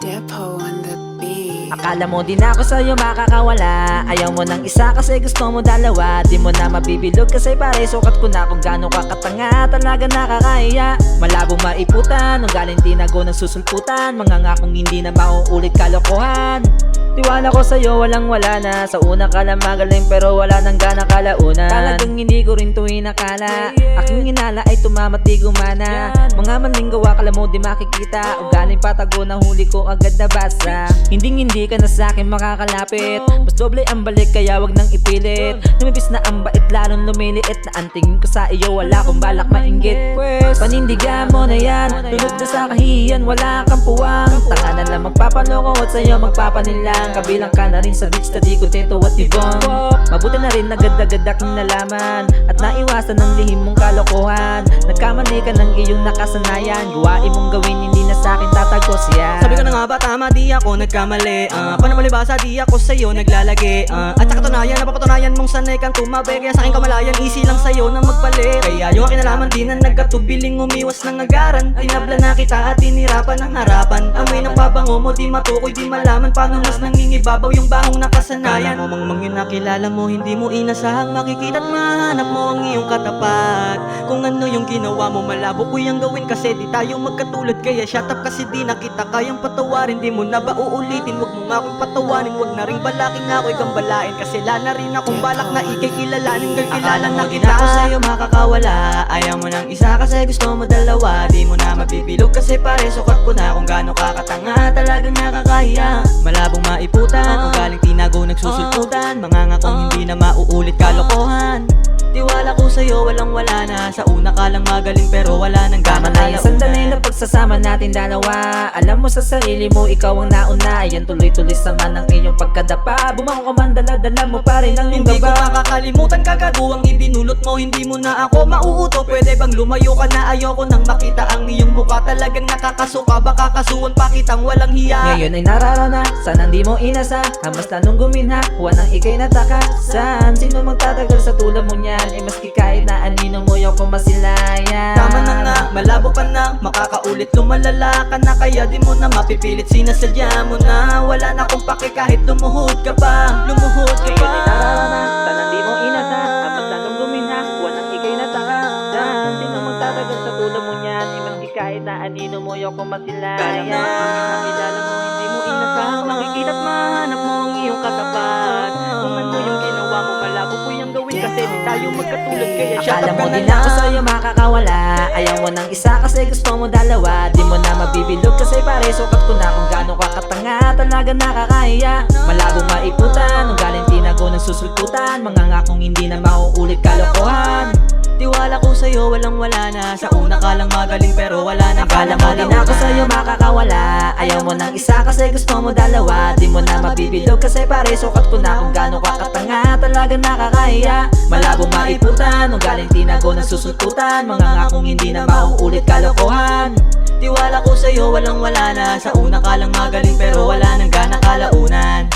Depo on the beat. Akala mo di na ako sa'yo makakawala. Ayaw mo ng isa kasi gusto mo dalawa. Di mo na mabibilog kasi pare sukat ko na kung gaano ka katanga. Talaga nakakahiya. Malabong maiputan, nung galing tinago ng susulputan. Mga ngakong hindi na mauulit kalokohan. Tiwala ko sa'yo walang wala na. Sa una ka lang magaling pero wala nang gana kalaunan. Talagang hindi ko rin to inakala. Aking inala ay tumamat di gumana. Mga maling gawa kala mo di makikita. Ugaling patago na huli ko agad nabasa. Hindi ka na sa'kin makakalapit. Mas doble ang balik kaya wag nang ipilit. Lumibis na ang bait lalong lumiliit. Na ang tingin ko sa iyo wala kong balak mainggit. Pwes panindigan mo na yan. Tulog na sa kahiyan wala kang puwang. Tanga na lang magpapaloko at sa'yo magpapanilang. Kabilang ka na rin sa beach na di kontento at tibong. Mabuti na rin agad-agad aking nalaman. At naiwasan ng lihim mong kalokohan. Nagkamali ka ng iyong nakasanayan. Gawain mong gawin hindi na sa'kin tatagos yan. Sabi ko na nga ba tama di ako nagkamali. Panamali ba sa di ako sa'yo naglalagi. At sa katunayan napapatunayan mong sanay kang tumabi. Kaya sa'king kamalayan easy lang sa'yo na magpalit. Kaya yung aking nalaman di na nagkatubiling umiwas ng agaran. Tinabla na kita at tinirapan ng harapan. Amoy ng pabango mo di matukoy di malaman. Paano mas nangingibabaw yung bahong nakasanayan. Kala mo mang nakilala mo hindi mo inasahang makikita't mahanap mo ang iyong katapat. Kung ano yung ginawa mo malabo ko yung gawin kasi di tayo magkatulad. Kaya shut up kasi di na kita kayang patawarin. Di mo na ba uulitin wag mo nga akong patawanin. Wag na rin balaking ako ikang balain. Kasi la na rin akong balak na ikay kilalanin. Dahil kilala na kita ako sa'yo makakawala. Ayaw mo ng isa kasi gusto mo dalawa. Di mo na mabibilog kasi pare sukat ko na kung gaano ka katanga. Talagang nakakahiya. Malabong maiputan, ugaling tinago nagsusulputan. Mga ngakong hindi na mauulit kalokohan. Tiwala ko sa'yo walang wala na. Sa una ka lang magaling pero wala nang gana Tama na yung sandali na pagsasama natin dalawa. Alam mo sa sarili mo ikaw ang nauna. Yan tuloy-tuloy sama ng iyong pagkadapa. Bumangon ka man dala-dala mo pa rin ang iyong Hindi ko gaba. makakalimutan kagaguwang ibinulot mo. Hindi mo na ako mauuto. Pwede bang lumayo ka na ayoko nang makita ang iyong mukha. Talagang nakakasuka baka kasuwan pa kitang walang hiya. Ngayon ay nararanasan hindi mo inasa. Mas lalong guminha, huwan ang ikay natakasan. Sino magtatagal sa tulad mo niyan? Eh maski kahit na anino mo yung kumasilayan. Tama na nga, malabo ka na. Makakaulit lumalala ka na. Kaya di mo na mapipilit, sinasadya mo na. Wala na akong pake kahit lumuhod ka pa. Lumuhod ka pa. Ngayon ay nararanasan hindi mo inasa. Mas lalong guminha, huwan ang ikay natakasan. Sino magtatagal sa tulad mo niyan? Eh maski kahit na anino mo yung kumasilayan. Kala na nakilala mo, hindi mo inasahang makikita't mahanap mo ang iyong katapat. Kung ano yung ginawa mo, malabo ko yung gawin kasi di tayo magkatulad. Kaya shut Akala up mo ka na din ako sa'yo makakawala. Ayaw mo ng isa kasi gusto mo dalawa. Di mo na mabibilog kasi pare sukat ko na kung gaano ka katanga. Talaga nakakahiya. Malabong maiputan, nung galing tinago ng susulputan. Mga ngakong hindi na mauulit kalokohan. Tiwala ko sa'yo walang wala na. Sa una ka lang magaling pero wala na. Akala mo din ako sa'yo makakawala. Ayaw mo ng isa kasi gusto mo dalawa. Di mo na mabibilog kasi pare sukat ko na kung gaano ka katanga. Talaga nakakahiya. Malabong maiputan, nung galing tinago ng susulputan. Mga ngakong hindi na mauulit kalokohan. Tiwala ko sa'yo walang wala na. Sa una ka lang magaling pero wala nang gana kalaunan.